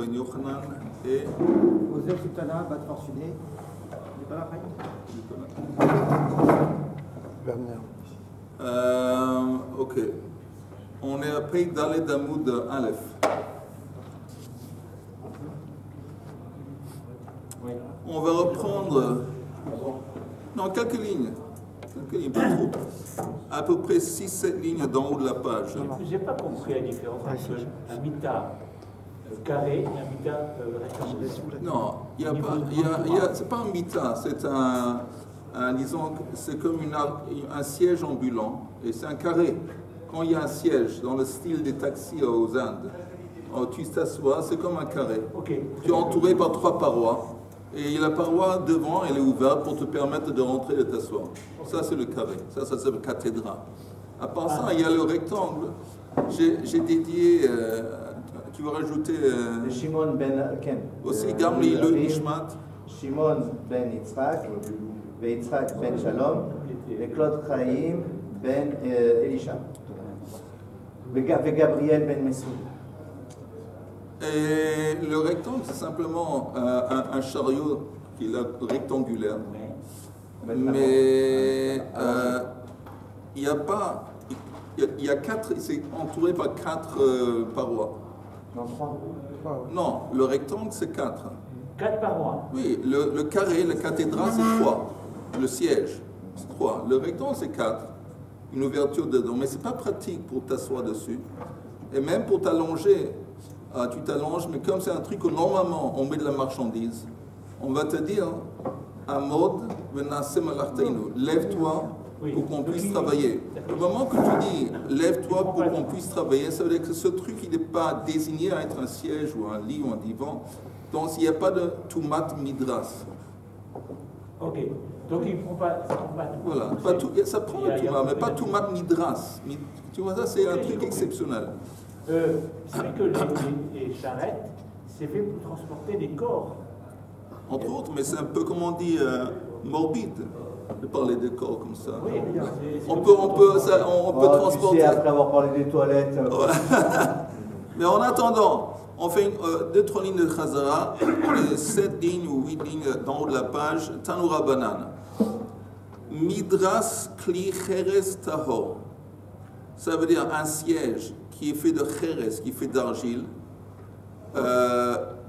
Ben Yochanan et... Osef Sultana, Bat Fortuné. Ok. On est après Daled Amoud Aleph. On va reprendre non, quelques lignes, pas trop. À peu près 6-7 lignes d'en haut de la page. Je n'ai pas compris la différence entre un mita carré et un mita rectangulaire. Non, c'est pas un mita, c'est disons, c'est comme un siège ambulant, et c'est un carré. Quand il y a un siège dans le style des taxis aux Indes, tu t'assois, c'est comme un carré. Okay. Tu es entouré par 3 parois. Et la paroi devant, elle est ouverte pour te permettre de rentrer et de t'asseoir. Ça, c'est le carré. Ça s'appelle cathédrale. À part ça, il y a le rectangle. J'ai dédié, tu vas rajouter... Shimon ben Ken. Aussi, Gamli, le Nishmat. Shimon ben Yitzhak, Yitzhak ben Shalom, et Claude Chaim ben Elisha. Et Gabriel ben Messoud. Et le rectangle, c'est simplement un chariot qui est rectangulaire. Mais il y a pas... Il y a 4... C'est entouré par 4 parois. Non, 3. Non, le rectangle, c'est 4. 4 parois. Oui, le carré, la cathédrale, c'est 3. Le siège, c'est 3. Le rectangle, c'est 4. Une ouverture dedans. Mais ce n'est pas pratique pour t'asseoir dessus. Et même pour t'allonger, tu t'allonges, mais comme c'est un truc où normalement on met de la marchandise, on va te dire, Amod, venasem alarteinu, lève-toi pour qu'on puisse travailler. Au moment que tu dis, lève-toi pour qu'on puisse travailler, ça veut dire que ce truc, il n'est pas désigné à être un siège ou un lit ou un divan. Donc il n'y a pas de tumat midras. Ok. Donc il ne prend pas. Voilà. Pas tout, ça prend le tumat, mais pas tumat midras. Tu vois, ça c'est un truc exceptionnel. C'est vrai que les charrettes, c'est fait pour transporter des corps. Entre autres, mais c'est un peu, comme on dit, morbide de parler des corps comme ça. Oui, on peut transporter. Tu sais, après avoir parlé des toilettes. Mais en attendant, on fait 2-3 lignes de Chazara, les 7 lignes ou 8 lignes d'en haut de la page, Tanura Banan. Midras Kli Cheres Tahor. Ça veut dire un siège qui est fait de Cheres, qui est fait d'argile.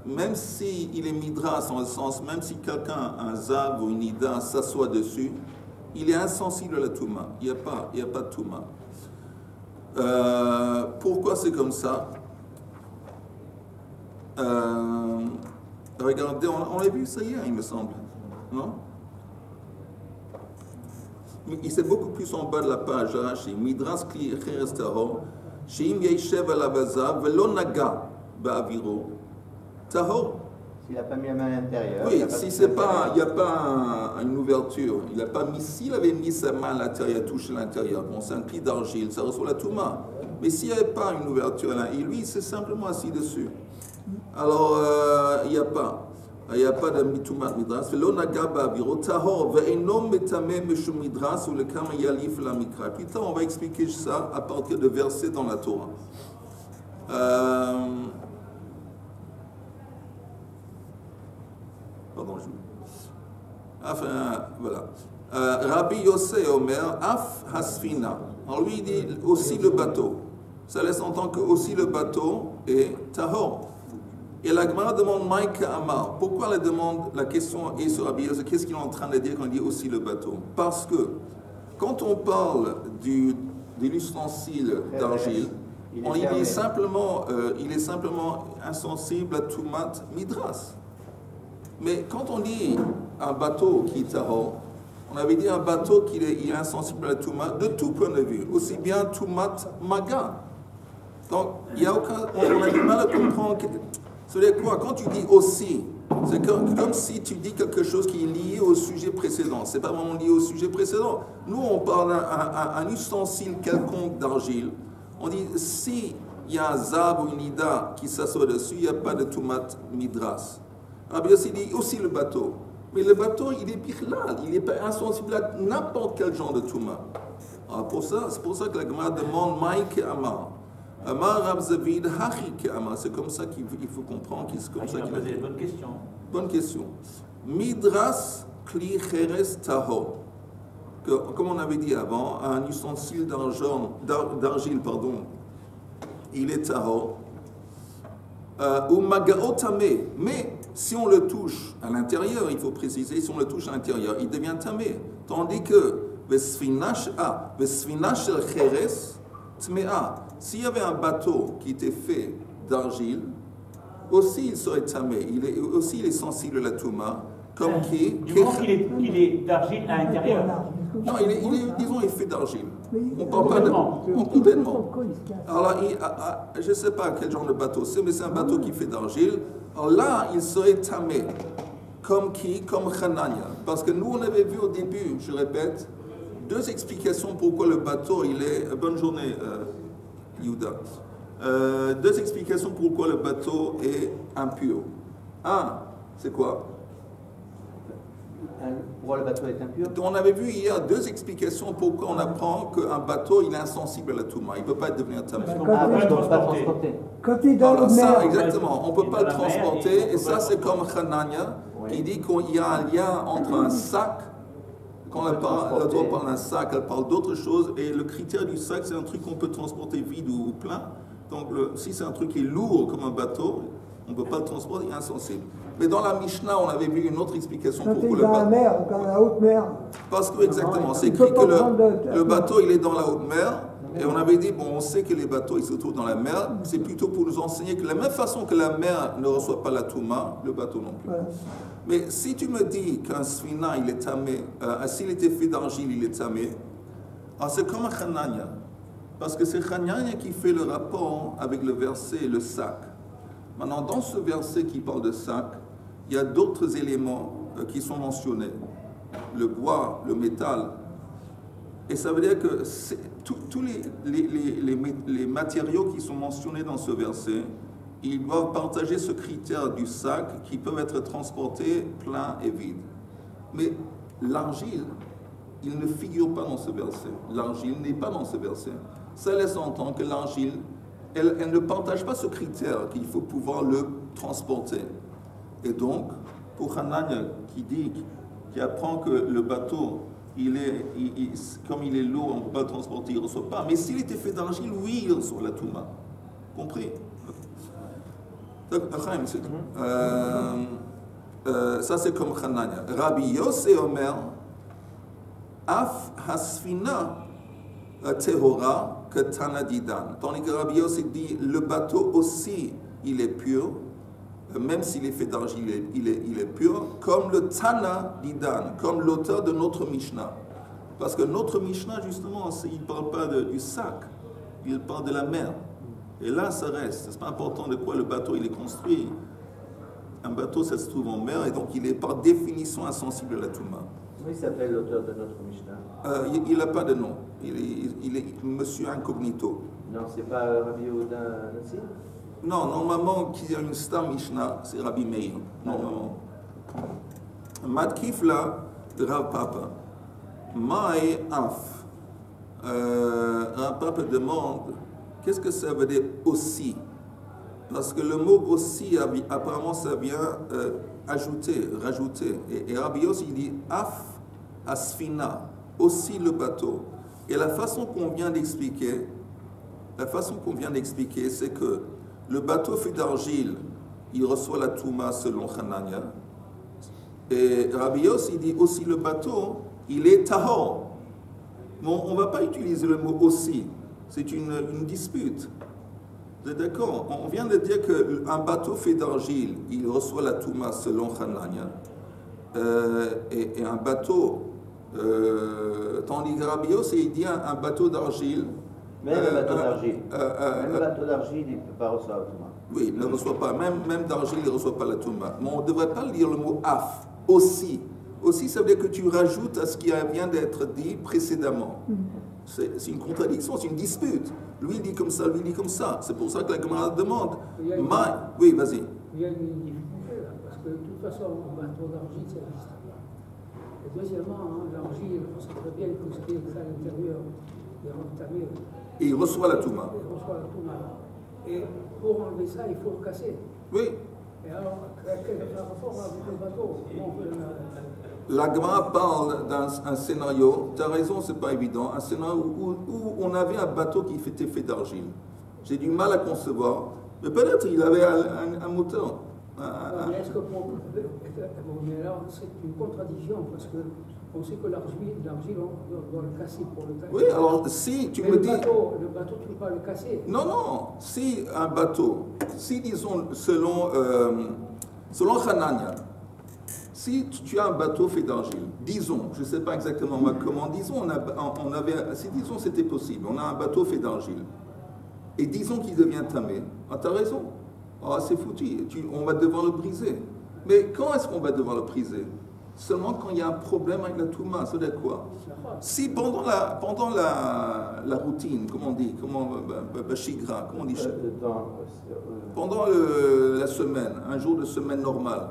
Même s'il est midras, en le sens, même si quelqu'un, un zav ou une ida, s'assoit dessus, il est insensible à la touma. Il n'y a pas de touma. Pourquoi c'est comme ça? Regardez, on l'a vu ça hier, il me semble. Non? Il c'est beaucoup plus en bas de la page, Rashi. Midras kli cheres tahor, sheim yeshev ala bazav, velo naga ba'aviro. Tahor. S'il n'a pas mis la main à l'intérieur. Oui, si c'est pas, il n'y a pas une ouverture. Il n'a pas mis, s'il avait mis sa main à l'intérieur, touché l'intérieur, bon, c'est un pli d'argile, ça reçoit la touma. Mais s'il n'y avait pas une ouverture là, et lui, c'est simplement assis dessus. Alors, il n'y a pas. Il n'y a pas de mitumat midras. Velo naga ba'aviro tahor, ve'enom metame meshum midras, ou le kama yalif la mikra. Plus tard, on va expliquer ça à partir de versets dans la Torah. Pardon, enfin, voilà. Rabbi Yossé Omer, Af Hasfina. Alors lui, il dit aussi le bateau. Ça laisse entendre que aussi le bateau est Tahor. Et la Gemara demande Maïka Amar. Pourquoi la question est sur Rabbi Yossé? Qu'est-ce qu'il est en train de dire quand il dit aussi le bateau? Parce que quand on parle de l'ustensile d'argile, il est simplement insensible à Tumat Midras. Mais quand on dit un bateau qui est tahor, on avait dit un bateau qui est insensible à la Touma de tout point de vue, aussi bien Toumat Maga. Donc, il y a aucun, on a du mal à comprendre. C'est quoi? Quand tu dis aussi, c'est comme si tu dis quelque chose qui est lié au sujet précédent. C'est pas vraiment lié au sujet précédent. Nous, on parle d'un ustensile quelconque d'argile. On dit, si il y a un zab ou une ida qui s'assoit dessus, il n'y a pas de Toumat Midras. Rabbi Yossi dit aussi le bateau. Mais le bateau, il est bichlal, il n'est pas insensible à n'importe quel genre de touma. C'est pour ça que la Gemara demande Maïk Amar. Amar Rav Zavid Hachi Ke'amar. C'est comme ça qu'il faut comprendre. C'est comme ça Il a qu'il a posé dit. une bonne question. Bonne question. Midras Kli Cheres Tahor. Comme on avait dit avant, un ustensile d'argile, il est tahor. Ou magao tamé. Mais si on le touche à l'intérieur, il faut préciser, si on le touche à l'intérieur, il devient tamé. Tandis que vesfinash el cheres tmea. S'il y avait un bateau qui était fait d'argile, aussi il serait tamé. Il est sensible à la touma. Comme qui Du moment qu'il est d'argile à l'intérieur. Non, disons, il est fait d'argile. On parle pas Complètement. complètement. Alors là, je ne sais pas quel genre de bateau c'est, mais c'est un bateau qui fait d'argile. Alors là, il serait tamé. Comme qui? Comme Hanania. Parce que nous, on avait vu au début, je répète, deux explications pourquoi le bateau, il est... Bonne journée, Yuda. Deux explications pourquoi le bateau est impur. Un, c'est quoi? Pourquoi le bateau est impur? On avait vu hier deux explications pourquoi on apprend qu'un bateau il est insensible à la touma. Il ne peut pas devenir tamé. Parce qu'on ne peut pas le transporter. Quand il est dans Voilà, la mer, ça, exactement. On ne peut pas le Dans la mer, transporter. Et on ça, peut c'est pas comme Hanania, qui Oui. dit qu'il y a un lien entre un sac. Quand elle parle d'un sac, elle parle d'autre chose. Et le critère du sac, c'est un truc qu'on peut transporter vide ou plein. Donc, si c'est un truc qui est lourd comme un bateau, on ne peut pas le transporter, il est insensible. Mais dans la Mishnah, on avait vu une autre explication quand il pourquoi est le dans la bateau. mer, dans la haute mer, Parce que, exactement, c'est Il peut écrit pas que prendre le bateau, il est dans la haute mer. Et on avait dit, bon, on sait que les bateaux, ils se trouvent dans la mer. C'est plutôt pour nous enseigner que de la même façon que la mer ne reçoit pas la touma, le bateau non plus. voilà. Mais si tu me dis qu'un sfina, il est tamé, s'il était fait d'argile, il est tamé, alors c'est comme un Hanania. Parce que c'est Hanania qui fait le rapport avec le verset et le sac. Maintenant, dans ce verset qui parle de sac, il y a d'autres éléments qui sont mentionnés. Le bois, le métal. Et ça veut dire que tous les matériaux qui sont mentionnés dans ce verset, ils doivent partager ce critère du sac qui peuvent être transportés plein et vide. Mais l'argile, il ne figure pas dans ce verset. L'argile n'est pas dans ce verset. Ça laisse entendre que l'argile, elle ne partage pas ce critère qu'il faut pouvoir le transporter. Et donc, pour Hanania qui apprend que le bateau, comme il est lourd, on ne peut pas le transporter, il ne reçoit pas. Mais s'il était fait d'argile, oui, il reçoit la touma. Compris? Ça, c'est comme Hanania. Rabbi Yosef Omer, Af Hasfina Tehora que Tanadidan. Tandis que Rabbi Yosef dit, le bateau aussi, il est pur. Même s'il est fait d'argile, il est pur, comme le Tana d'Idan, comme l'auteur de notre Mishnah. Parce que notre Mishnah, justement, il ne parle pas du sac, il parle de la mer. Et là, ça reste. C'est pas important de quoi le bateau il est construit. Un bateau, ça se trouve en mer, et donc il est par définition insensible à la Touma. Comment il s'appelle l'auteur de notre Mishnah? Il n'a pas de nom. Il est monsieur incognito. Non, c'est pas Rabbi Yehuda Nassi? Non, normalement, qui a une star Mishnah, c'est Rabbi Meir. Normalement. Matkif là, de Rav Papa. Maï Af. Rav Papa demande, qu'est-ce que ça veut dire aussi? Parce que le mot aussi, apparemment, ça vient ajouter, rajouter. Et Rabbi Yossi, il dit Af Asfina, aussi le bateau. Et la façon qu'on vient d'expliquer, c'est que le bateau fait d'argile, il reçoit la touma selon Hanania. Et Rabbi Yossi, il dit aussi le bateau, il est tahor. Bon, on ne va pas utiliser le mot aussi, c'est une dispute. Vous êtes d'accord? On vient de dire qu'un bateau fait d'argile, il reçoit la touma selon Hanania. Et un bateau, tandis que Rabbi Yossi, il dit un bateau d'argile. Même le bateau d'argile. Même le bateau d'argile, il ne peut pas recevoir la touma. Oui, il ne reçoit pas. Même d'argile, il ne reçoit pas la touma. Mais on ne devrait pas lire le mot af, aussi. Aussi, ça veut dire que tu rajoutes à ce qui vient d'être dit précédemment. C'est une contradiction, c'est une dispute. Lui, il dit comme ça, lui, il dit comme ça. C'est pour ça que la Gemara demande. Oui, vas-y. Il y a une difficulté là, parce que de toute façon, un bateau d'argile, ça n'existe pas. Et deuxièmement, l'argile, on sait très bien que ce qui est à l'intérieur, est entamé, et il reçoit la Touma. il reçoit la Touma. Et pour enlever ça, il faut le casser. Oui, Et alors, quel rapport avec le bateau? Comment on peut la Gemara parle d'un scénario, tu as raison, c'est pas évident, un scénario où on avait un bateau qui était fait d'argile. J'ai du mal à concevoir, mais peut-être il avait un moteur. Mais est-ce que mais là, c'est une contradiction, parce qu'on sait que l'argile, on doit le casser pour le tailler. Oui, alors si tu Mais me le dis... bateau, tu ne peux pas le casser. Non, non, si un bateau, si disons selon Hanania, si tu as un bateau fait d'argile, disons, je ne sais pas exactement comment, disons, si disons c'était possible, on a un bateau fait d'argile, et disons qu'il devient tamé, ah, tu as raison, ah, c'est foutu, on va devoir le briser. Mais quand est-ce qu'on va devoir le briser? Seulement quand il y a un problème avec la Touma, ça veut dire quoi? Si pendant la routine, comment on dit, Shigra, comment on dit? Pendant la semaine, un jour de semaine normale,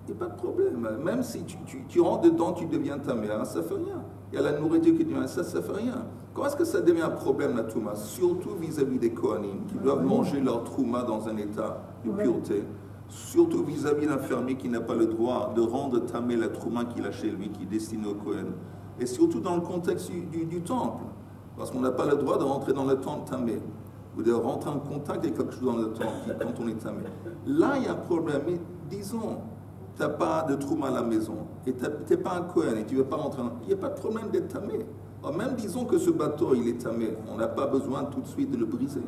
il n'y a pas de problème. Même si tu rentres dedans, tu deviens tamé, hein, ça ne fait rien. Il y a la nourriture qui devient ça ne fait rien. Quand est-ce que ça devient un problème, la Touma? Surtout vis-à-vis des Kohanim, qui doivent manger leur Touma dans un état de pureté. Surtout vis-à-vis d'un fermier qui n'a pas le droit de rendre tamé la Touma qu'il a chez lui, qui est destinée au Kohen. Et surtout dans le contexte du temple. Parce qu'on n'a pas le droit de rentrer dans le temple tamé. Ou de rentrer en contact avec quelque chose dans le temple quand on est tamé. Là, il y a un problème. Mais disons, tu n'as pas de Trouma à la maison, et tu n'es pas un Kohen, et tu ne veux pas rentrer il n'y a pas de problème d'être tamé. Alors même disons que ce bateau, il est tamé, on n'a pas besoin tout de suite de le briser.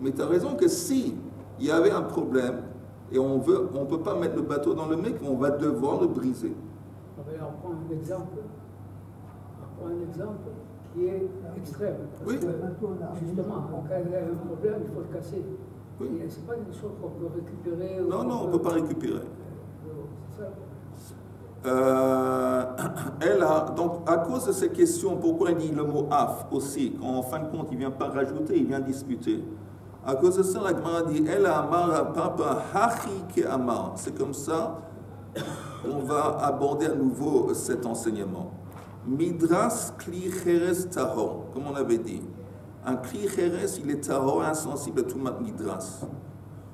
Mais tu as raison que si il y avait un problème, et on ne peut pas mettre le bateau dans le mec, on va devoir le briser. On prend un exemple. Qui est extrême. Parce Oui. que, justement, quand il y a un problème, il faut le casser. Oui. Ce n'est pas une chose qu'on peut récupérer. Non, on ne peut pas récupérer. C'est ça. Donc, à cause de ces questions, pourquoi il dit le mot af aussi, quand en fin de compte, il ne vient pas rajouter, il vient disputer. À cause de ça, la Gemara dit El amar papa hachi ke amar. C'est comme ça qu'on va aborder à nouveau cet enseignement. Midras kli cheres tahor, comme on avait dit. Un kli cheres, il est tahor, insensible à tout mat midras.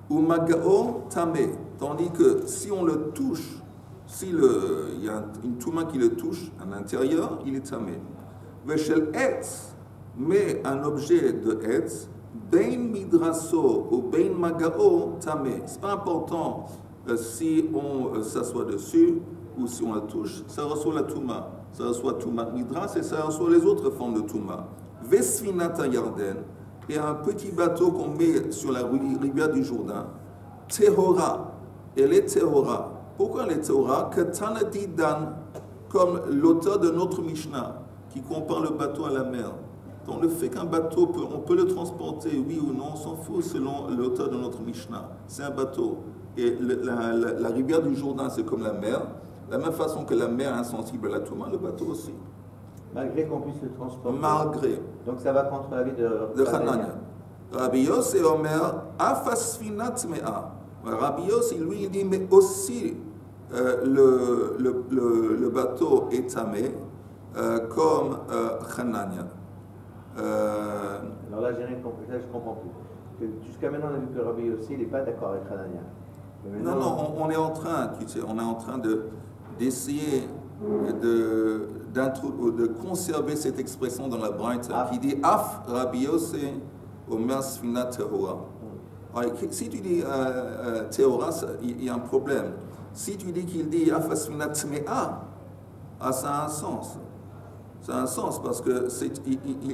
Ou magao tamé, tandis que si on le touche, il y a une touma qui le touche à l'intérieur, il est tamé. Veshel etz, mais un objet de etz, bein midraso ou bein magao tamé. C'est pas important si on s'assoit dessus ou si on la touche, ça reçoit la touma. Ça reçoit touma midras et ça reçoit les autres formes de touma. Vesfinata yarden, et un petit bateau qu'on met sur la rivière du Jourdain. Tehora, elle est Tehora. Pourquoi elle est Tehora? Que Tanadi Dan, comme l'auteur de notre Mishnah, qui compare le bateau à la mer. Donc le fait qu'un bateau, on peut le transporter, oui ou non, on s'en fout selon l'auteur de notre Mishnah. C'est un bateau. Et la rivière du Jourdain, c'est comme la mer. De la même façon que la mer est insensible à la Touma, le bateau aussi. Malgré qu'on puisse le transporter. Malgré. Donc ça va contre l'avis de Hanania. Rabbi Yossi et Omer, Afasfinat Mea. Rabbi Yossi, lui, il dit, mais aussi le bateau est tamé comme Hanania. Alors là, j'ai rien compris, là, je ne comprends plus. Jusqu'à maintenant, on a vu que Rabbi Yossi n'est pas d'accord avec Hanania. Non, on est en train, d'essayer de conserver cette expression dans la Braïta qui dit Af Rabbi Yossi Omer Sfina Tehora. Si tu dis Tehora, il y a un problème. Si tu dis qu'il dit Af Sfina Tmea, ça a un sens. Ça a un sens parce que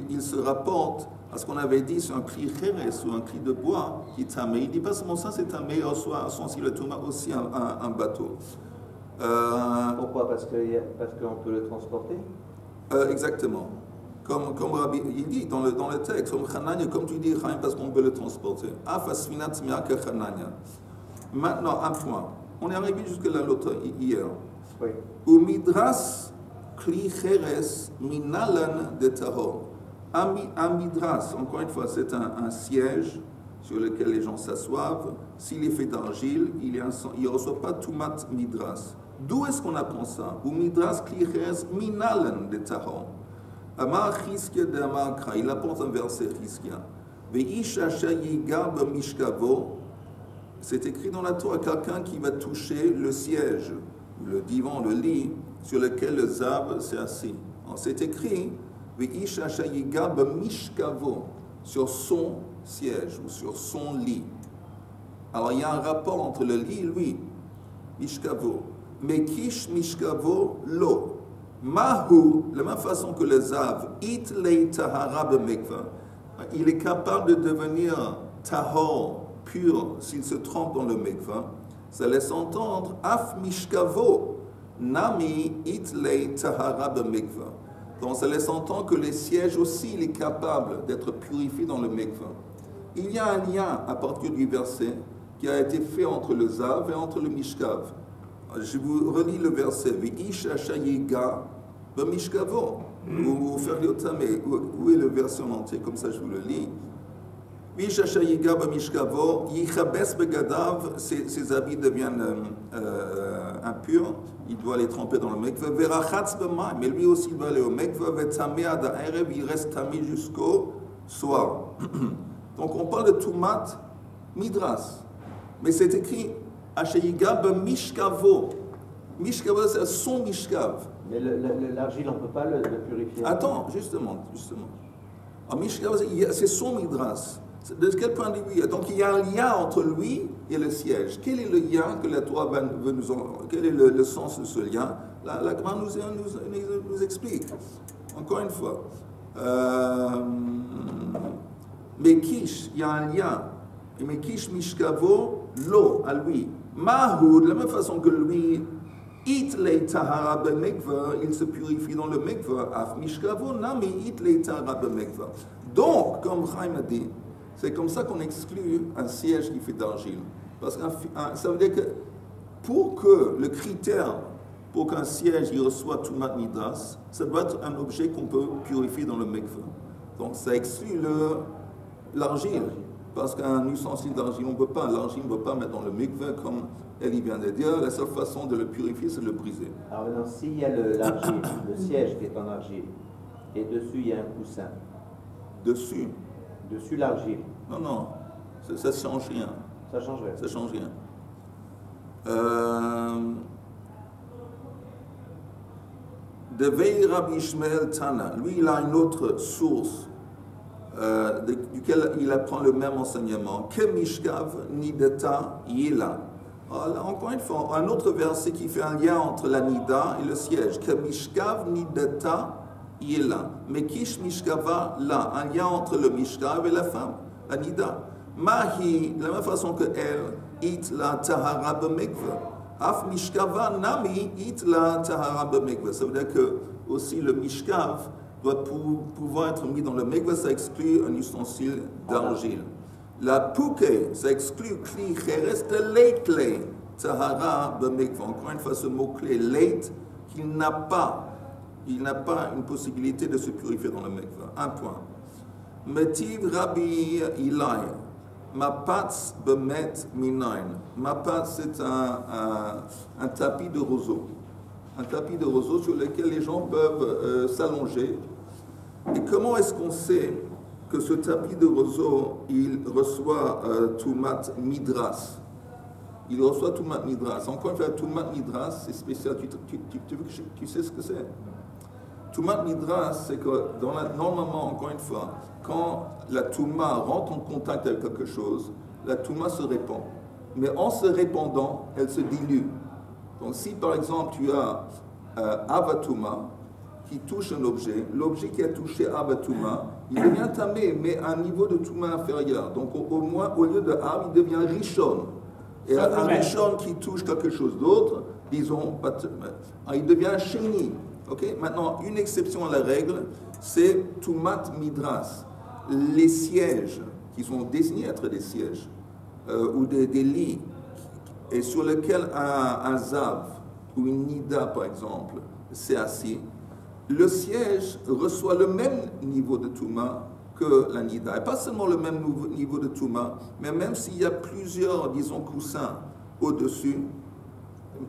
il se rapporte à ce qu'on avait dit sur un cri cheres ou un cri de bois qui est tamé. Il dit pas seulement ça, c'est tamé, soit sensible à aussi un bateau. Pourquoi? Parce qu'on peut le transporter? Exactement. Comme Rabbi, il dit dans le texte, comme Hanania, comme tu dis, parce qu'on peut le transporter. Afasfinat miaka Hanania. Maintenant, un point. On est arrivé jusque là hier. Oui. Ou midras kli cheres minalan de tahor. Un midras, encore une fois, c'est un siège sur lequel les gens s'assoivent. S'il est fait d'argile, il ne reçoit pas tumat midras. D'où est-ce qu'on apprend ça? Ou midras kli cheres minalan de tahor. Amar Chizkia de Amar Kra, il apporte un verset Chizkia. Ve'ish asher yigar b'mishkavo, c'est écrit dans la Torah, quelqu'un qui va toucher le siège, le divan, le lit, sur lequel le zav s'est assis. C'est écrit Ve'ish asher yigar b'mishkavo, sur son siège ou sur son lit. Alors il y a un rapport entre le lit et lui, mishkavo. Mekish mishkavo lo. Mahu, de la même façon que le zav, it lei tahara b'mekva, il est capable de devenir tahor, pur, s'il se trompe dans le mekva. Ça laisse entendre af mishkavo, nami it lei tahara b'mekva. Donc ça laisse entendre que les sièges aussi, il est capable d'être purifié dans le mikvah. Il y a un lien à partir du verset qui a été fait entre le zav et entre le mishkav. Je vous relis le verset. Ve'ish asher yigar b'mishkavo. Vous faire mais où est le verset en entier? Comme ça je vous le lis. Ve'ish asher yigar b'mishkavo, yichabes begadav, ses habits deviennent impurs. Il doit les tremper dans le mikvah. Verachatz b'maim, mais lui aussi il doit aller au mikvah. Vetameh ad ha'erev, il reste tamé jusqu'au soir. Donc on parle de Tumat Midras. Mais c'est écrit asher yigar b'mishkavo. Mishkavo, c'est son mishkav. Mais l'argile, on ne peut pas le purifier. Attends, justement. Mishkavo, c'est son midras. De quel point de vue? Donc il y a un lien entre lui et le siège. Quel est le lien que la Torah veut nous en... Quel est le sens de ce lien? La Gemara nous explique. Encore une fois. Mekish, il y a un lien. Et Mekish mishkavo, lo, à lui. Mahu, de la même façon que lui, it le tahara b'mekva, il se purifie dans le mekva. Af mishkavo, nami it le tahara b'mekva. Donc, comme Chaim a dit, c'est comme ça qu'on exclut un siège qui fait d'argile. Parce que ça veut dire que pour que le critère pour qu'un siège il reçoit Tumat Midras, ça doit être un objet qu'on peut purifier dans le mikvah. Donc ça exclut l'argile. Parce qu'un ustensile d'argile, on ne peut pas. L'argile ne peut pas mettre dans le mikvah comme Eli vient de dire. La seule façon de le purifier, c'est de le briser. Alors maintenant, s'il y a l'argile, le siège qui est en argile, et dessus il y a un coussin. Dessus l'argile. Non, ça ne change rien. Ça change rien. Ça change rien. De Vei Rabbi Ishmael Tana, lui il a une autre source duquel il apprend le même enseignement. Que Mishkav Nideta Yela. Encore une fois, un autre verset qui fait un lien entre la Nida et le siège. Que Mishkav Nideta Yela. Mekish Mishkava là, un lien entre le Mishkav et la femme, la Nida. Mahi, de la même façon que elle, it la tahara b'mikvah. Af mishkava nami it la tahara b'mikvah. Ça veut dire que aussi le mishkav doit pouvoir être mis dans le mikvah, ça exclut un ustensile d'argile. La pouke, ça exclut kli cheres de leitle tahara b'mikvah. Encore une fois, ce mot-clé leit, qu'il n'a pas une possibilité de se purifier dans le mikvah. Un point. Metiv Rabbi Ilai. Mapatz bemet minain. Mapatz, c'est un tapis de roseau. Un tapis de roseau sur lequel les gens peuvent s'allonger. Et comment est-ce qu'on sait que ce tapis de roseau, il reçoit Tumat Midras? Il reçoit Tumat Midras. Encore une fois, Tumat Midras, c'est spécial. Tu sais ce que c'est? Tumat Midras, c'est que normalement, encore une fois, quand la Touma rentre en contact avec quelque chose, la Touma se répand. Mais en se répandant, elle se dilue. Donc si par exemple tu as Avatouma qui touche un objet, l'objet qui a touché Avatouma, il devient tamé, mais à un niveau de Touma inférieur. Donc au lieu de Av, il devient Rishon. Et un Rishon qui touche quelque chose d'autre, disons, il devient Sheni. Okay? Maintenant, une exception à la règle, c'est Tumat Midras. Les sièges, qui sont destinés à être des sièges, ou des lits, et sur lesquels un zav ou une nida, par exemple, s'est assis, le siège reçoit le même niveau de Touma que la nida. Et pas seulement le même niveau de Touma, mais même s'il y a plusieurs, disons, coussins au-dessus,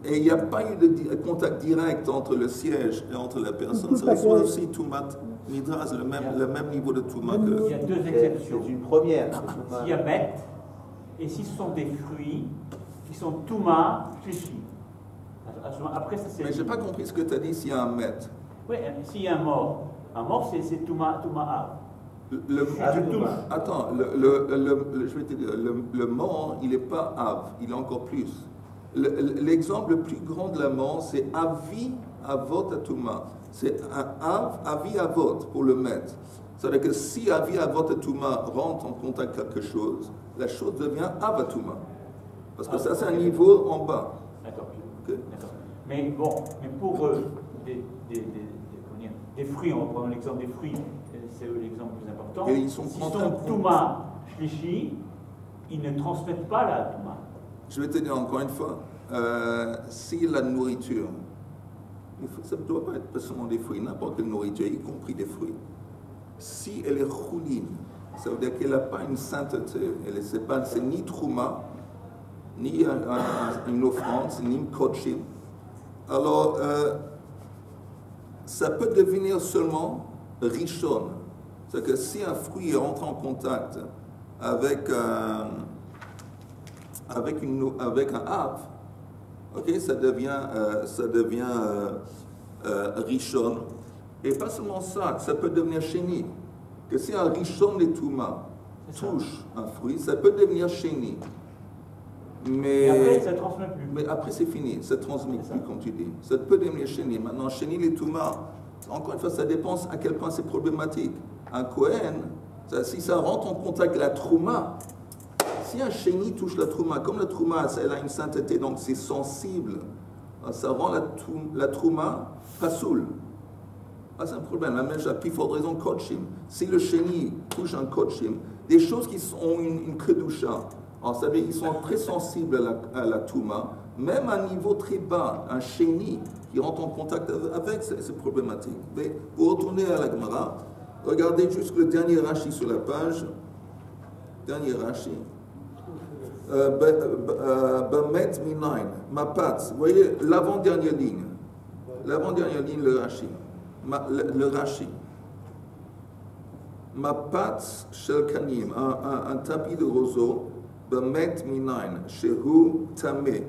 et il n'y a pas eu de contact direct entre le siège et entre la personne, ça reçoit aussi Tumat Midras, le même niveau de Touma Il que. y a deux exceptions. C'est une première. S'il y a Met, et si ce sont des fruits qui sont Touma, Shlishi. Après, ça c'est. Mais j'ai pas compris ce que tu as dit s'il y a un Met. Oui, s'il y a un mort c'est Touma Av. Attends, je vais te dire, le mort, il n'est pas Av, il est encore plus. L'exemple le plus grand de la mort, c'est Avi Avot Atuma. C'est un Av, Avi Avot pour le mettre. C'est-à-dire que si Avi Avot Atuma rentre en contact avec quelque chose, la chose devient Avatuma. Parce que ça, c'est un niveau en bas. D'accord. Okay. D'accord. Mais bon, pour des fruits, on va prendre l'exemple des fruits, c'est l'exemple le plus important. Et ils sont S'ils sont Touma, Shlishi, ils ne transmettent pas la Touma. Je vais te dire encore une fois, si la nourriture, ça ne doit pas être seulement des fruits, n'importe quelle nourriture, y compris des fruits. Si elle est chouline, ça veut dire qu'elle n'a pas une sainteté, c'est ni trouma, ni une offrande, ni une kochim. Alors, ça peut devenir seulement rishon. C'est-à-dire que si un fruit rentre en contact avec un arbre, okay, ça devient rishon. Et pas seulement ça, ça peut devenir chéni. Que si un rishon de Touma touche un fruit, ça peut devenir chéni. Et après, ça ne transmet plus. Mais après, c'est fini, ça ne transmet plus, comme tu dis. Ça peut devenir chéni. Maintenant, chéni, les Touma, encore une fois, ça dépend à quel point c'est problématique. Un Kohen, si ça rentre en contact avec la trouma, si un chéni touche la trouma, comme la trouma, elle a une sainteté, donc c'est sensible, ça rend la trouma pasoul. Ah, c'est un problème. La même chose, plus forte raison, kochim. Si le chéni touche un kochim, des choses qui ont une kedusha, c'est-à-dire ils sont très sensibles à la touma, même à un niveau très bas, un chéni qui rentre en contact avec, c'est problématique. Mais pour retourner à la Gemara, regardez juste le dernier Rashi sur la page. Dernier Rashi. Bamet minain, mapat. Vous voyez l'avant-dernière ligne. L'avant-dernière ligne, le Rashi. Le Rashi. Mapat shel kanim, un tapis de roseau. Bamet minain, shehu tameh.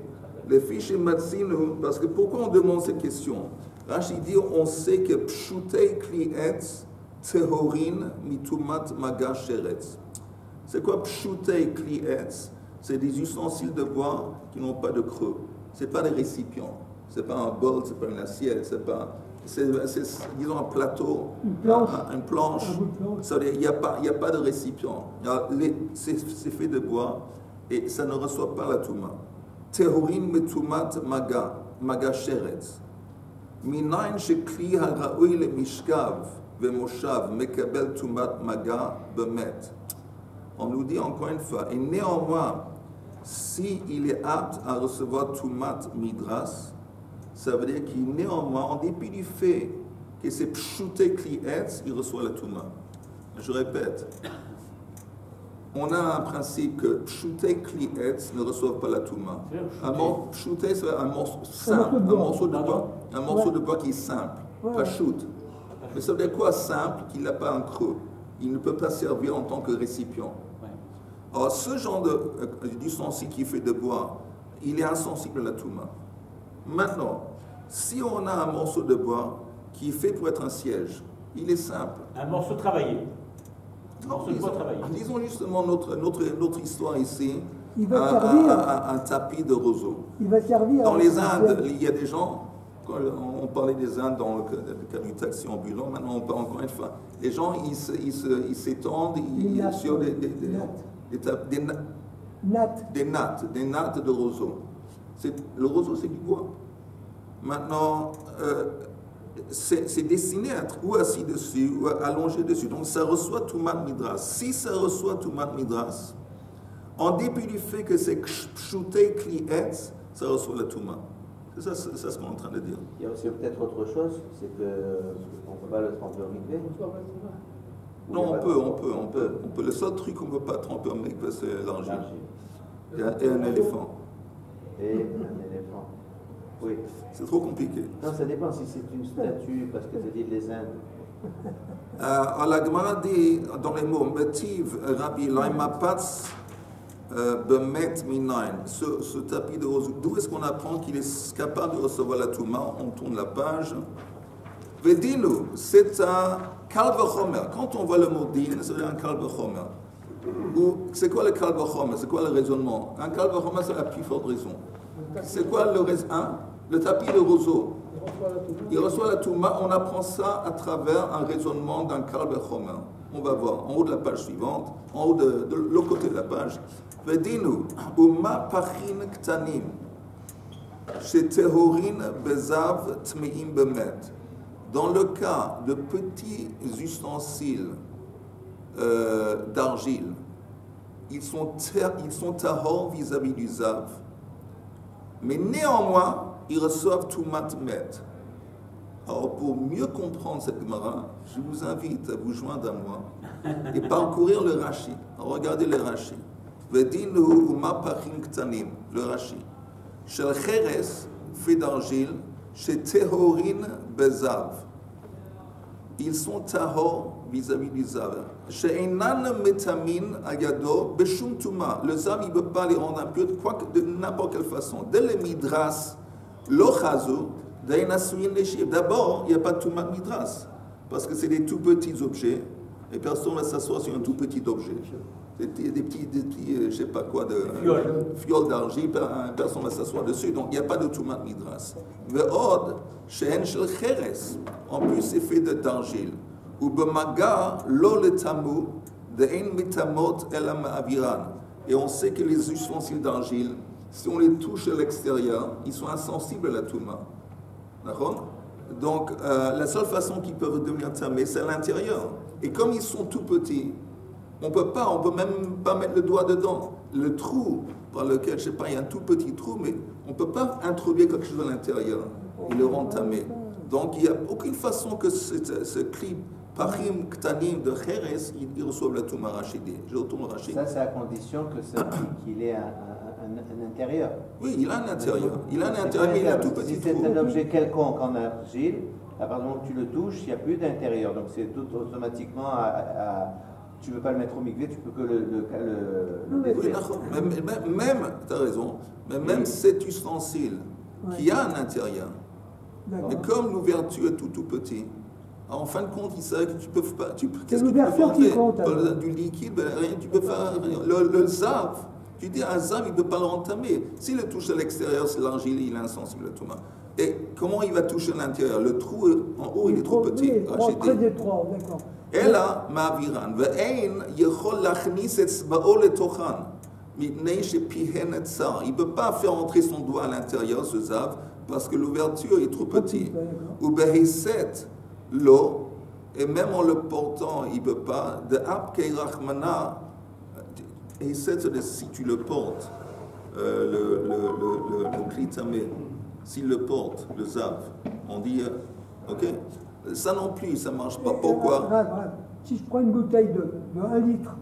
Les fiches matzinu, parce que pourquoi on demande cette question? Rashi dit, on sait que pshutei klietz tehorin mitumat maga sheretz. C'est quoi pshutei klietz? C'est des ustensiles de bois qui n'ont pas de creux. Ce n'est pas des récipients. Ce n'est pas un bol, ce n'est pas une assiette, c'est disons un plateau, une planche. Il n'y a pas de récipient. C'est fait de bois et ça ne reçoit pas la touma. Tehorin metumat maga sheretz. Minayin shekli haraoui le mishkav vemoshav mekabel tumat maga bemet. On nous dit encore une fois, et néanmoins, s'il est apte à recevoir tumat midras, ça veut dire qu'il néanmoins, en dépit du fait que c'est pshute klietz, il reçoit la touma. Je répète, on a un principe que pshute klietz ne reçoit pas la touma. Pshute, c'est un morceau simple, un morceau de bois qui est simple, pas shoot. Mais ça veut dire quoi simple? Qu'il n'a pas un creux. Il ne peut pas servir en tant que récipient. Alors, ce genre d'ustensile qui fait de bois, il est insensible à la touma. Maintenant, si on a un morceau de bois qui est fait pour être un siège, il est simple. Un morceau travaillé. Disons justement notre histoire ici, il va servir un tapis de roseau. Il va servir. Dans les Indes, il y a des gens, quand on parlait des Indes dans le cas du taxi ambulant, maintenant on parle encore une fois. Les gens, ils s'étendent sur des nattes de roseau. Le roseau, c'est du bois. Maintenant, c'est destiné à être ou assis dessus ou allongé dessus. Donc ça reçoit Tumat Midras. Si ça reçoit Tumat Midras, en dépit du fait que c'est Pshutei Klietz, ça reçoit la Touma. C'est ça ce qu'on est en train de dire. Il y a aussi peut-être autre chose, c'est qu'on ne peut pas le tremper au mikvé. Non, on peut. Le seul truc qu'on ne peut pas tremper au mikvé, c'est l'argile. Et un éléphant. Et un éléphant. Oui. C'est trop compliqué. Non, ça dépend si c'est une statue, parce que tu as dit les Indes. La Gemara dit dans les mots Metiv Rabbi Laimapatz Bemet Minain, ce tapis de rose, d'où est-ce qu'on apprend qu'il est capable de recevoir la Touma? On tourne la page. Vedinu, c'est un Kalvachomer. Quand on voit le mot din, c'est un Kalvachomer. C'est quoi le Kalvachomer? C'est quoi le raisonnement? Un Kalvachomer, c'est la plus forte raison. C'est quoi le raisonnement? Le tapis de roseau. Il reçoit la Touma, on apprend ça à travers un raisonnement d'un Kalvachomer. On va voir en haut de la page suivante, en haut de l'autre côté de la page. Vedinu, Uma Pachin Ktanim, Shetehorin Bezav Tmeim Bemet. Dans le cas de petits ustensiles d'argile, ils sont tahor vis-à-vis du zav, mais néanmoins, ils reçoivent Tumat Met. Alors, pour mieux comprendre cette Gemara, je vous invite à vous joindre à moi et parcourir le Rashi. Regardez le Rashi. Vedinu uma pachim ktanim, le Rashi. Shel cheres, fait d'argile, chez tehorin bezav. Ils sont tahor vis-à-vis du zav. Chez enan metamin agado beshum tuma. Le zav, il ne peut pas les rendre impurs de n'importe quelle façon. Dès le midras, lo chazu, d'abord, il n'y a pas de tumat midras, parce que c'est des tout petits objets, et personne ne va s'asseoir sur un tout petit objet. Des petits je sais pas quoi, de fioles d'argile, personne ne va s'asseoir dessus, donc il n'y a pas de tumat midras. Ve'od, she'en shel cheres, en plus c'est fait d'argile. Ou b'maga lo le tamu, de'en mitamot elam aviran. Et on sait que les ustensiles d'argile, si on les touche à l'extérieur, ils sont insensibles à la touma. D'accord? Donc, la seule façon qu'ils peuvent devenir tamés, c'est à l'intérieur. Et comme ils sont tout petits, on peut même pas mettre le doigt dedans. Le trou par lequel, je sais pas, il y a un tout petit trou, mais on ne peut pas introduire quelque chose à l'intérieur. Ils le rendent tamé. Donc, il n'y a aucune façon que ce clip Pachim Ktanim de Cheres, ils reçoivent la Touma Rachidi. Je retourne au Rachid. Ça, c'est à condition qu'il ait un intérieur. Oui, il a un intérieur. Il a un intérieur, mais il a un tout petit trou. Si trou. c'est un objet quelconque en argile, à partir du moment où tu le touches, il n'y a plus d'intérieur. Donc c'est tout automatiquement tu ne veux pas le mettre au mikvé, tu peux que le détruire. Oui, même tu as raison, mais même cet ustensile qui a un intérieur, mais comme l'ouverture est tout petit, en fin de compte, il savait que tu peux pas. Qu'est-ce que tu peux faire du liquide, rien, tu peux faire rien. Le zav, tu dis un zav, il ne peut pas le entamer. S'il le touche à l'extérieur, c'est l'argile, il est insensible à tout. Et comment il va toucher l'intérieur? Le trou en haut, il est trop petit. Très étroit, d'accord. Et là, ma'aviran, ve'ein yechol lachnis etzba'o letochan, mipnei shepihen etzar. Il ne peut pas faire entrer son doigt à l'intérieur, ce zav, parce que l'ouverture est trop petite. Ou behiset l'eau, et même en le portant, il ne peut pas. De abkei rachmana, et c'est si tu le portes, le klitamé, s'il le porte, le zav, on dit, ok. Ça non plus, ça ne marche pas. Pourquoi? Si je prends une bouteille de 1 litre,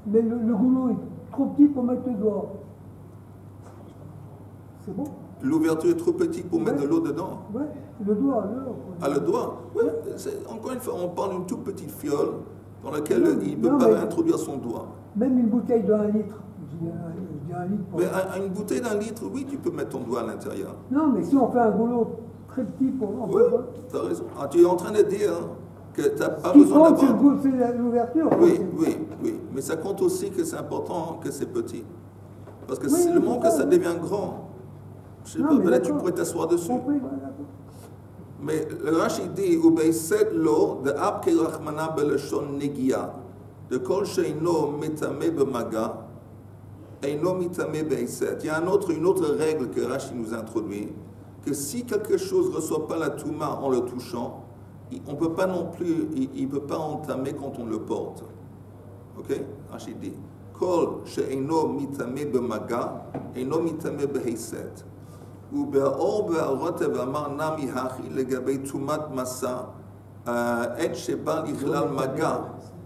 mais le goulot est trop petit pour mettre le doigt, c'est bon? L'ouverture est trop petite pour mettre de l'eau dedans? Oui, le doigt. Ah, le doigt? Oui, encore une fois, on parle d'une toute petite fiole dans laquelle il ne peut pas introduire son doigt. Même une bouteille de 1 litre. Je dis 1 litre. Mais une bouteille d'1 litre, oui, tu peux mettre ton doigt à l'intérieur. Non, mais si on fait un goulot très petit pour... Oui, tu as raison. Ah, tu es en train de dire que tu n'as pas besoin d'avoir... C'est l'ouverture. Oui. Mais ça compte aussi que c'est important que c'est petit. Parce que c'est le moment que ça devient grand. Je ne sais pas, peut-être tu pourrais t'asseoir dessus. Mais le Rashi dit, Ubeiset lo de abke rachmana beleshon negia, de kol sheino metame bemaga, eino mitame beiset. Il y a une autre règle que Rashi nous introduit, que si quelque chose ne reçoit pas la touma en le touchant, on peut pas non plus, il ne peut pas entamer quand on le porte. Ok? Rashi dit, kol sheino mitame bemaga, eino mitame beiset. ובאור והרוטב אמר נמי הכי לגבי תומת מסע עת שבא לכלל מגע,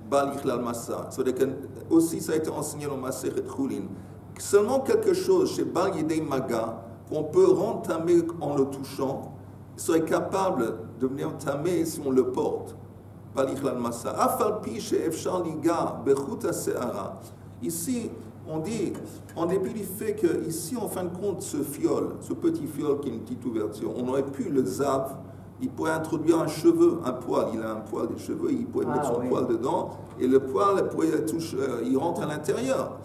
בא לכלל מסע. Aussi ça a été enseigné dans Masechet Chulin. Seulement quelque chose chez Bal Yidei Maga qu'on peut rendre tamé en le touchant serait capable de devenir tamé si on le porte. Balichlal Massa. Afal pi she'efshar liga bechut ha'se'ara. Ici, on dit, en dépit du fait que ici, en fin de compte, ce fiole, ce petit fiole qui est une petite ouverture, on aurait pu le zav, il pourrait introduire un cheveu, un poil, il a un poil des cheveux, il pourrait mettre son poil dedans, et le poil, il rentre à l'intérieur.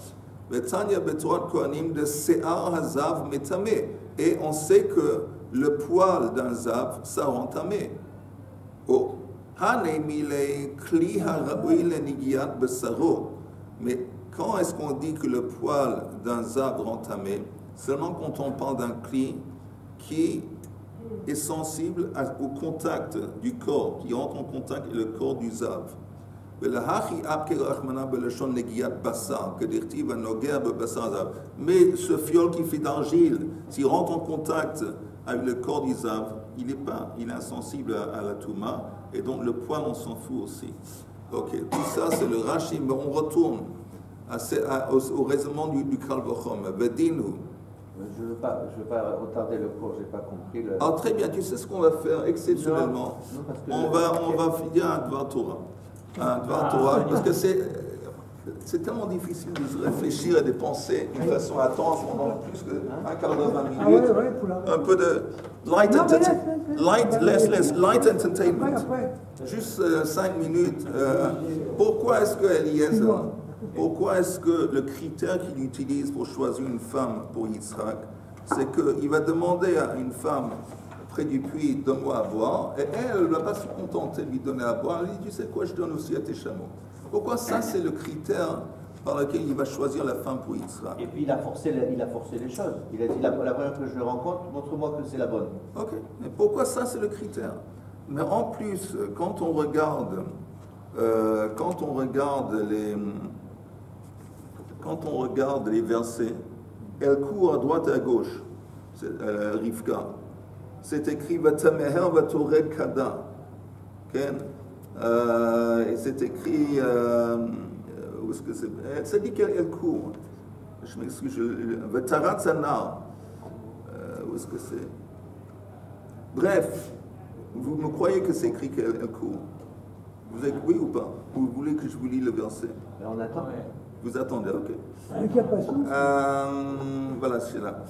Et on sait que le poil d'un zav, ça rend tamé. Oh. Mais quand est-ce qu'on dit que le poil d'un zav rend tamé? Seulement quand on parle d'un cli qui est sensible au contact du corps, qui entre en contact avec le corps du zav. Mais ce fiole qui fait d'argile, s'il rentre en contact avec le corps du zav, il est insensible à la touma, et donc le poil on s'en fout aussi. Ok, tout ça c'est le Rashi, mais on retourne au raisonnement du Kal Vachom. Vedinu. Je veux pas retarder le cours, j'ai pas compris le... Ah, très bien, tu sais ce qu'on va faire exceptionnellement? On va finir un Dvar Torah. Parce que c'est tellement difficile de se réfléchir et de penser d'une façon intense pendant plus qu'un quart d'heure, 20 minutes. Un peu de light entertainment. Juste 5 minutes. Pourquoi est-ce que Eliezer, pourquoi est-ce que le critère qu'il utilise pour choisir une femme pour Yitzhak, c'est qu'il va demander à une femme près du puits, donne-moi à boire, et elle ne va pas se contenter de lui donner à boire, elle dit, tu sais quoi, je donne aussi à tes chameaux. Pourquoi ça, c'est le critère par lequel il va choisir la femme pour Yitzhak? Et puis il a forcé les choses. Il a dit, la première que je le rencontre, montre-moi que c'est la bonne. Ok, mais pourquoi ça, c'est le critère? Mais en plus, quand on regarde les versets, elle court à droite et à gauche, Rivka. C'est écrit Vatameher Vatored Kada. Et c'est écrit. Où est-ce que c'est? Ça dit qu'elle court. Je m'excuse. Vatarat Sanar. Où est-ce que c'est? Bref, vous me croyez que c'est écrit qu'elle court? Vous êtes oui ou pas? Vous voulez que je vous lis le verset? On attend. Vous attendez, ok. Avec la patience. Voilà, c'est là.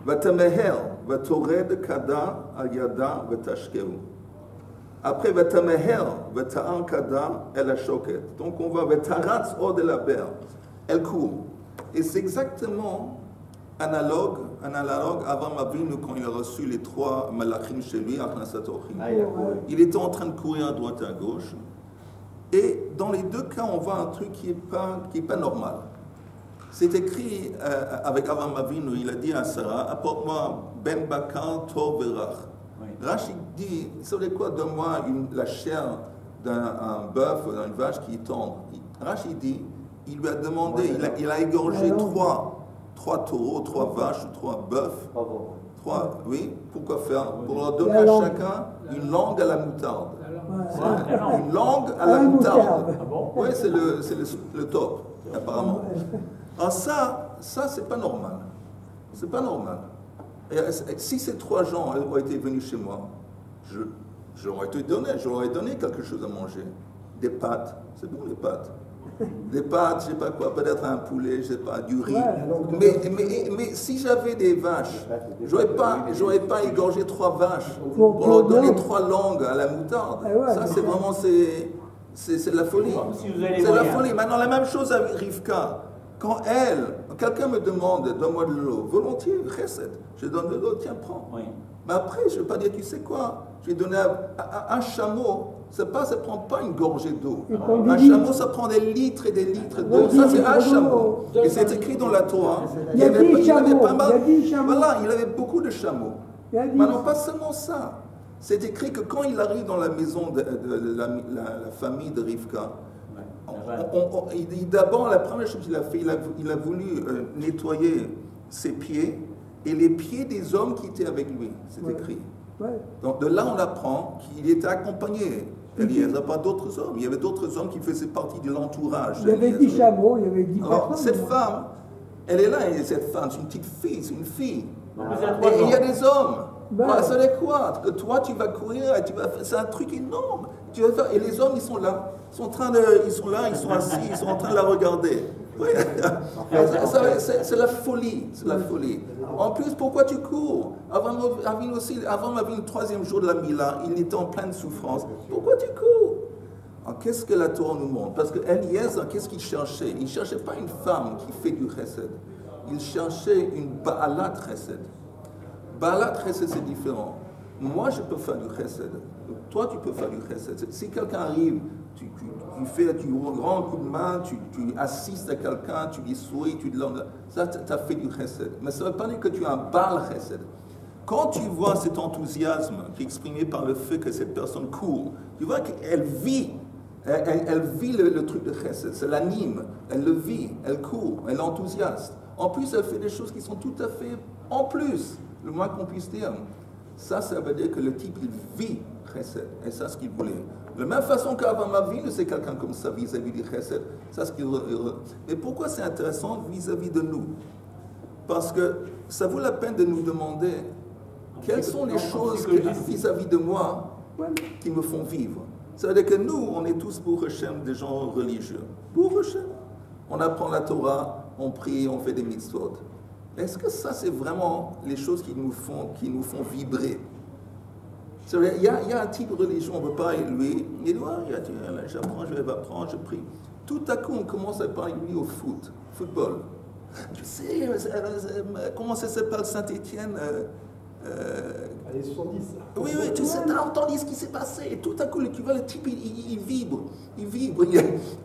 Vatameher, vatored kada al yada vatashkeru. Après vatameher, vata'an kada el hashoket. Donc on va vataratz od el haber. Elle court. Et c'est exactement analogue avant Avinu quand il a reçu les 3 malachim chez lui, Achnasat Orchim. Il était en train de courir à droite et à gauche. Et dans les deux cas, on voit un truc qui est pas normal. C'est écrit avec Avraham Avinu, il a dit à Sarah, apporte-moi ben bakar tov verach. Rashi dit, vous savez quoi, donne-moi la chair d'un bœuf ou d'une vache qui est tendre. Rashi dit, il lui a demandé, il a égorgé 3 taureaux, 3 vaches ou 3 bœufs. 3, oui, pourquoi faire? Pour leur donner à chacun une langue à la moutarde. Une langue à la moutarde. Oui, c'est le top, apparemment. Alors ça c'est pas normal. C'est pas normal. Et si ces 3 gens auraient été venus chez moi, je leur aurais donné quelque chose à manger. Des pâtes, c'est bon les pâtes. Des pâtes, je sais pas quoi, peut-être un poulet, je sais pas, du riz. Mais si j'avais des vaches, j'aurais pas égorgé 3 vaches pour leur donner 3 langues à la moutarde. Ça c'est vraiment, c'est de la folie. C'est de la folie. Maintenant la même chose avec Rivka. Quand quelqu'un me demande, donne-moi de l'eau, volontiers, chesed, je donne de l'eau, tiens, prends. Oui. Mais après, je ne vais pas dire, tu sais quoi, je vais donner un chameau, ça ne prend pas une gorgée d'eau. Un chameau, ça prend des litres et des litres d'eau. Ça, c'est un chameau. Et c'est écrit dans la Torah. Il avait pas mal. Voilà, il avait beaucoup de chameaux. Maintenant, pas seulement ça. C'est écrit que quand il arrive dans la maison de la famille de Rivka, d'abord, la première chose qu'il a fait, il a voulu nettoyer ses pieds et les pieds des hommes qui étaient avec lui. C'est écrit. Donc de là, on apprend qu'il était accompagné. Il n'y avait pas d'autres hommes. Il y avait d'autres hommes qui faisaient partie de l'entourage. Il y avait 10 chameaux, il y avait 10 personnes. Alors, cette femme, elle est là, et cette femme, c'est une petite fille, c'est une fille. Et il y a des hommes. Ben, Ça veut dire quoi? Que toi, tu vas courir et tu vas faire. C'est un truc énorme. Tu vas faire, et les hommes, ils sont là. Ils sont là, ils sont assis, ils sont en train de la regarder. Oui. C'est la folie. C'est la folie. En plus, pourquoi tu cours? Avant ma vie, le troisième jour de la Mila, il était en pleine souffrance. Pourquoi tu cours? Alors, qu'est-ce que la Torah nous montre? Parce que Eliezer, qu'est-ce qu'il cherchait? Il ne cherchait pas une femme qui fait du chesed. Il cherchait une Baalat chesed. Baalat chesed, c'est différent. Moi, je peux faire du chesed. Toi, tu peux faire du chesed. Si quelqu'un arrive, tu rends un coup de main, tu assistes à quelqu'un, tu lui souris, tu lui donnes. Ça, tu as fait du chesed. Mais ça ne veut pas dire que tu as un Baal chesed. Quand tu vois cet enthousiasme qui est exprimé par le fait que cette personne court, tu vois qu'elle vit. Elle vit le truc de chesed, ça l'anime, elle le vit, elle court, elle est enthousiaste. En plus, elle fait des choses qui sont tout à fait en plus, le moins qu'on puisse dire. Ça veut dire que le type, il vit chesed, et c'est ce qu'il voulait. De la même façon qu'avant ma vie, c'est quelqu'un comme ça vis-à-vis du chesed. C'est ce qu'il. Mais pourquoi c'est intéressant vis-à-vis de nous? Parce que ça vaut la peine de nous demander quelles sont les choses vis-à-vis de moi qui me font vivre. Ça veut dire que nous, on est tous pour Hashem des gens religieux. Pour Hashem. On apprend la Torah, on prie, on fait des mitzvot. Est-ce que ça, c'est vraiment les choses qui nous font vibrer? Il y a un type de religion, on ne peut pas lui. Il dit, j'apprends, je vais apprendre, je prie. Tout à coup, on commence à parler lui au football. Tu sais, comment ça s'appelle Saint-Étienne Allez, 70. Oui, tu sais, t'as entendu ce qui s'est passé. Et tout à coup, tu vois, le type, il vibre.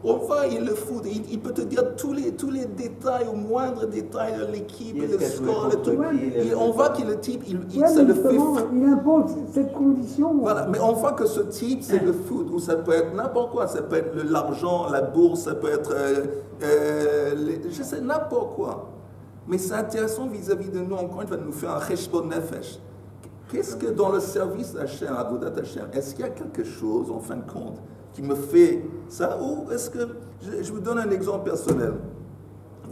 On va, il le fout. Il peut te dire tous les détails, au moindre détail de l'équipe, le score, le truc. On voit que le type, ça le fait. Il impose cette condition. Voilà, mais on voit que ce type, c'est le foot, ou ça peut être n'importe quoi. Ça peut être l'argent, la bourse, ça peut être, je sais, n'importe quoi. Mais c'est intéressant vis-à-vis de nous, encore une fois, de nous faire un cheshbon nefesh. Qu'est-ce que dans le service d'Hachem, Avodat Hachem, est-ce qu'il y a quelque chose, en fin de compte, qui me fait ça? Ou est-ce que, je vous donne un exemple personnel.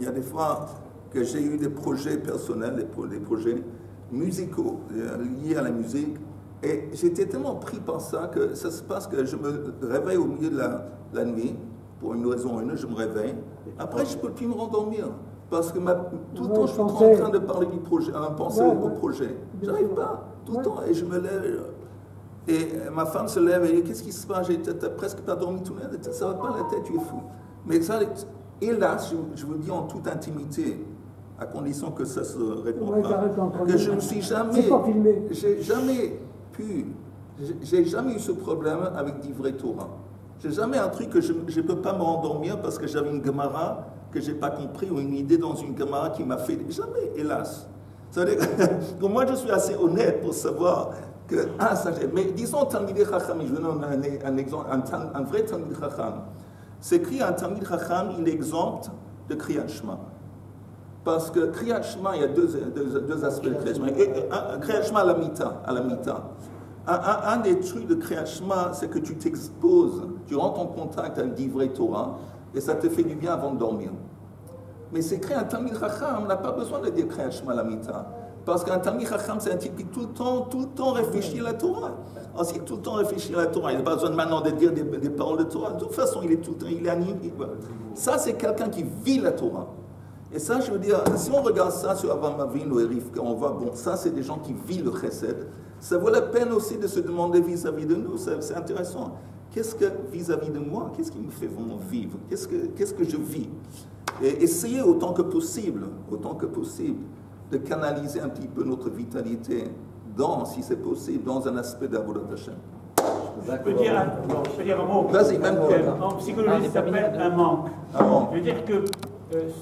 Il y a des fois que j'ai eu des projets personnels, des projets musicaux, liés à la musique, et j'étais tellement pris par ça que ça se passe que je me réveille au milieu de la nuit, pour une raison ou une autre, je me réveille. Après, je ne peux plus me rendormir. Parce que tout le temps, je suis en train de parler du projet, penser au projet. Je n'arrive pas, tout le temps. Et je me lève. Et ma femme se lève et dit, qu'est-ce qui se passe? T'as presque pas dormi tout le temps. Ça ne va pas la tête, tu es fou. Mais ça, hélas, je vous dis en toute intimité, à condition que ça se répond pas, que je ne suis jamais... J'ai jamais eu ce problème avec d'ivrer Torah. J'ai jamais un truc que je ne peux pas me rendormir parce que j'avais une Gemara que je n'ai pas compris ou une idée dans une Gemara qui m'a fait... Jamais, hélas. Ça veut dire que moi, je suis assez honnête pour savoir que... mais disons Talmidei Chacham, je vous donne un exemple, un vrai Talmid Chacham. C'est écrit un Talmid Chacham, il est exempt de Kriyat Shema. Parce que Kriyat Shema, il y a deux aspects de Kriyat Shema. Kriyat Shema à la mita. Un des trucs de Kriyat Shema, c'est que tu t'exposes, tu rentres en contact avec d'ivrer Torah, et ça te fait du bien avant de dormir. Mais c'est écrit un Talmid Chacham, on n'a pas besoin de dire Kriyat Shema la mita. Parce qu'un Talmid Chacham, c'est un type qui tout le temps réfléchit à la Torah. Alors, s'il tout le temps réfléchit à la Torah, il n'a pas besoin maintenant de dire des paroles de Torah. De toute façon, il est tout le temps, il est animé. Ça, c'est quelqu'un qui vit la Torah. Et ça, je veux dire, si on regarde ça sur Avraham Avinu et Rivka, on voit, bon, ça, c'est des gens qui vivent le chesed. Ça vaut la peine aussi de se demander vis-à-vis de nous, c'est intéressant. Qu'est-ce que, vis-à-vis de moi, qu'est-ce qui me fait vraiment vivre? Qu'est-ce que je vis? Et essayer autant que possible, de canaliser un petit peu notre vitalité si c'est possible, dans un aspect d'Avodat Hashem. Je peux dire un mot. Vas-y, même En psychologie, ça s'appelle un manque. Je veux dire que